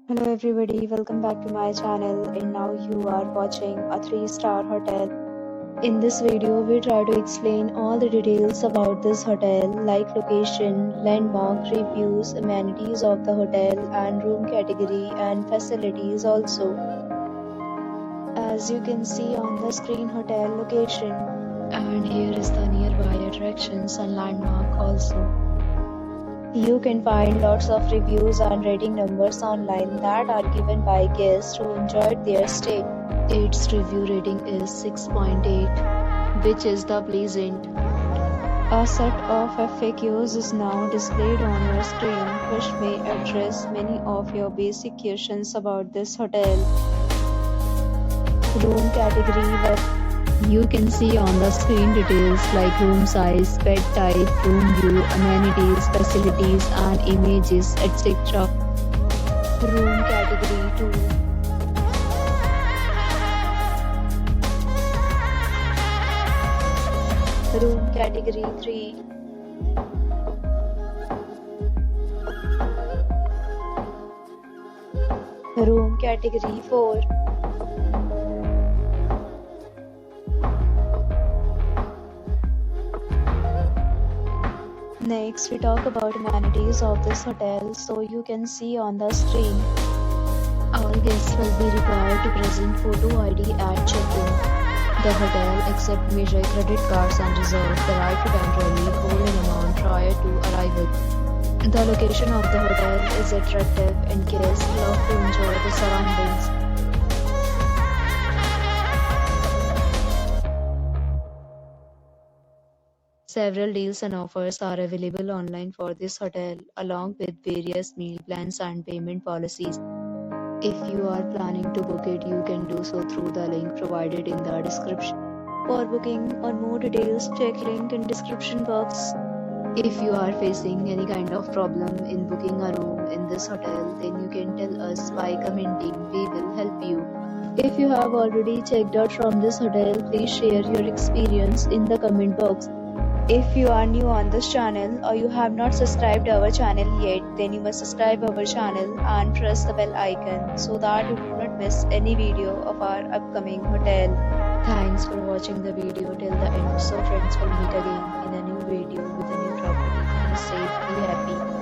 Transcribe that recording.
Hello everybody, welcome back to my channel and now you are watching a 3-star hotel. In this video, we try to explain all the details about this hotel like location, landmark, reviews, amenities of the hotel and room category and facilities also. As you can see on the screen, hotel location, and here is the nearby attractions and landmark also. You can find lots of reviews and rating numbers online that are given by guests who enjoyed their stay. Its review rating is 6.8, which is the pleasant. A set of FAQs is now displayed on your screen, which may address many of your basic questions about this hotel. Room category web. You can see on the screen details like room size, bed type, room view, amenities, facilities and images, etc. Room category 2. Room category 3. Room category 4. Next, we talk about amenities of this hotel, so you can see on the screen. All guests will be required to present photo ID at check-in. The hotel accepts major credit cards and reserves the right to temporarily hold an amount prior to arrival. The location of the hotel is attractive and guests love to enjoy the surroundings. Several deals and offers are available online for this hotel, along with various meal plans and payment policies. If you are planning to book it, you can do so through the link provided in the description. For booking or more details, check link in description box. If you are facing any kind of problem in booking a room in this hotel, then you can tell us by commenting. We will help you. If you have already checked out from this hotel, please share your experience in the comment box. If you are new on this channel or you have not subscribed our channel yet, then you must subscribe our channel and press the bell icon so that you do not miss any video of our upcoming hotel. Thanks for watching the video till the end. So friends, will meet again in a new video with a new property. Be safe, be happy.